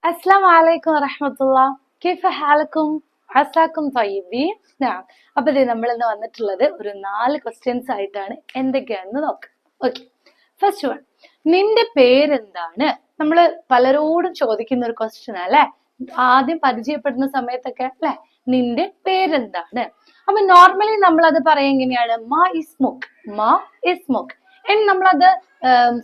السلام عليكم ورحمة الله. كيف حالكم؟ عساكم طيبين. അപ്പൊ ഇത് നമ്മൾ ഇന്ന് വന്നിട്ടുള്ളത് ഒരു 4 ക്വസ്റ്റ്യൻസ് ആയിട്ടാണ്. എന്തൊക്കെയാണെന്ന് നോക്കാം. ഓക്കെ, ഫസ്റ്റ് വൺ, നിന്റെ പേരെന്താണ്? നമ്മൾ പലരോടും ചോദിക്കുന്ന ഒരു ക്വസ്റ്റ്യൻ അല്ലെ, ആദ്യം പരിചയപ്പെടുന്ന സമയത്തൊക്കെ അല്ലെ, നിന്റെ പേരെന്താണ്? അപ്പൊ നോർമലി നമ്മൾ അത് പറയാൻ എങ്ങനെയാണ്? മാ ഇസ്മുക്, മാ ഇസ്മുക്. ഇനി നമ്മളത്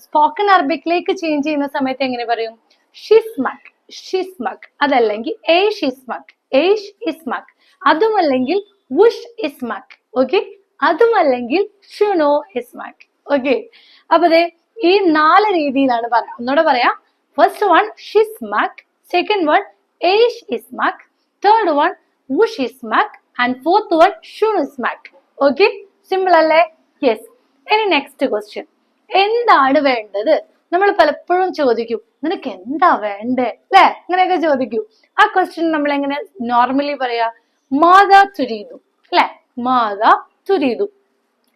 സ്പോക്കൺ അറബിക്കിലേക്ക് ചേഞ്ച് ചെയ്യുന്ന സമയത്ത് എങ്ങനെ പറയും? ഷിസ്മക്, ഷിസ്മക്. അതല്ലെങ്കിൽ ഏഷ് ഇസ്മക്, ഏഷ് ഇസ്മക്. അതുമല്ലെങ്കിൽ വുഷ് ഇസ്മക്. ഓക്കെ, അതുമല്ലെങ്കിൽ ഷുനോ ഇസ്മക്. ഓക്കെ, അപ്പൊ അതെ ഈ 4 രീതിയിലാണ് പറയാം. ഒന്നുകൂടെ പറയാം. ഫസ്റ്റ് വൺ ഷിസ്മക്, സെക്കൻഡ് വൺ ഏഷ് ഇസ്മക്, തേർഡ് വൺ വുഷ് ഇസ്മക് ആൻഡ് ഫോർത്ത് വൺ ഷുനോ ഇസ്മക്. ഓക്കെ, സിമ്പിൾ അല്ലേ? യെസ്. ഇനി നെക്സ്റ്റ് ക്വസ്റ്റ്യൻ, എന്താണ് വേണ്ടത്? നമ്മൾ പലപ്പോഴും ചോദിക്കും, നിനക്ക് എന്താ വേണ്ടേ അല്ലെ, അങ്ങനെയൊക്കെ ചോദിക്കും. ആ ക്വസ്റ്റ്യൻ നമ്മൾ എങ്ങനെ നോർമലി പറയാ? മാതാ തുരീദു അല്ലെ, മാതാ തുരീദു.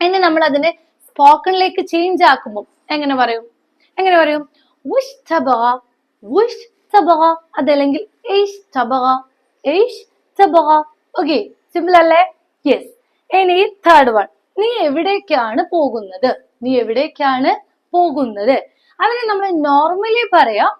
ഇനി നമ്മൾ അതിനെ സ്പോക്കണിലേക്ക് ചേഞ്ച് ആക്കുമ്പോൾ എങ്ങനെ പറയും? എങ്ങനെ പറയും? വുഷ് തബഗ, വുഷ് തബഗ. അതല്ലെങ്കിൽ ഏഷ് തബഗ, ഏഷ് തബഗ. ഓക്കെ, സിമ്പിൾ അല്ലേ? യെസ്. ഇനി തേർഡ് വൺ, നീ എവിടേക്കാണ് പോകുന്നത്? നീ എവിടേക്കാണ് പോകുന്നത്? അതിന് നമ്മൾ നോർമലി പറയാം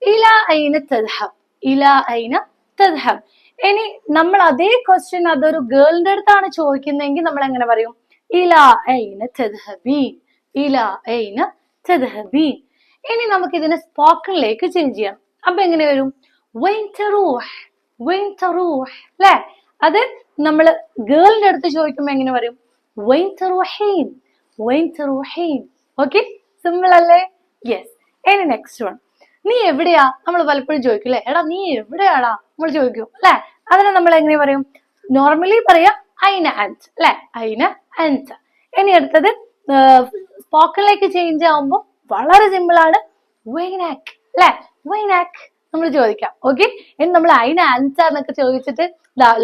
ഇലാ ഐന തദ്ഹബ്, ഇലാ ഐന തദ്ഹബ്. ഇനി നമ്മൾ അതേ ക്വസ്റ്റ്യൻ അതൊരു ഗേളിന്റെ അടുത്താണ് ചോദിക്കുന്നതെങ്കിൽ നമ്മൾ എങ്ങനെ പറയും? ഇലാ ഐന തദ്ഹബീൻ, ഇലാ ഐന തദ്ഹബീൻ. ഇനി നമുക്ക് ഇതിനെ സ്പോക്കണിലേക്ക് ചേഞ്ച് ചെയ്യാം. അപ്പൊ എങ്ങനെ വരും? വൈൻ തറൂഹ്, വൈൻ തറൂഹ് അല്ലെ. അത് നമ്മൾ ഗേളിന്റെ അടുത്ത് ചോദിക്കുമ്പോ എങ്ങനെ പറയും? വൈൻ തറൂഹീൻ, വൈൻ തറൂഹീൻ. ഓക്കെ, സിമ്പിൾ അല്ലേ? യെസ്. ഇനി നെക്സ്റ്റ് വൺ, നീ എവിടെയാ? നമ്മൾ പലപ്പോഴും ചോദിക്കും അല്ലെ, എടാ നീ എവിടെയാടാ നമ്മൾ ചോദിക്കും അല്ലെ. അതിനെ നമ്മൾ എങ്ങനെ പറയും? നോർമലി പറയാ ഐന അൻത അല്ലെ, ഐന അൻത. ഇനി അടുത്തത് സ്പോക്കണിലേക്ക് ചേഞ്ച് ആവുമ്പോൾ വളരെ സിമ്പിൾ ആണ്, വൈനാക് അല്ലെ, വൈനാക് നമ്മൾ ചോദിക്കാം. ഓക്കെ, ഇനി നമ്മൾ ഐന അൻത എന്നൊക്കെ ചോദിച്ചിട്ട്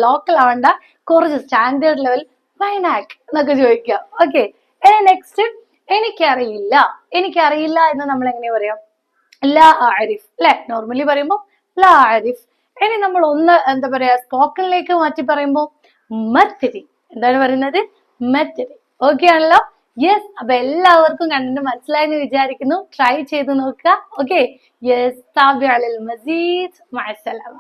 ലോക്കൽ ആവണ്ട, കുറച്ച് സ്റ്റാൻഡേർഡ് ലെവൽ വൈനാക് എന്നൊക്കെ ചോദിക്കാം. ഓക്കെ, ഇനി നെക്സ്റ്റ്, എനിക്കറിയില്ല, എനിക്കറിയില്ല എന്ന് നമ്മൾ എങ്ങനെയാ പറയാം? ലാ ആരിഫ് അല്ലെ, നോർമലി പറയുമ്പോ ലാ ആരിഫ്. ഇനി നമ്മൾ ഒന്ന് എന്താ പറയാ സ്പോക്കണിലേക്ക് മാറ്റി പറയുമ്പോ മത്തരി. എന്താണ് പറയുന്നത്? മത്തരി. ഓക്കെ ആണല്ലോ? യെസ്. അപ്പൊ എല്ലാവർക്കും കണ്ടിട്ട് മനസ്സിലായെന്ന് വിചാരിക്കുന്നു. ട്രൈ ചെയ്ത് നോക്കുക. Okay, yes. താബിഅ അലൽ മസീദ്. മഅസ്സലാമ.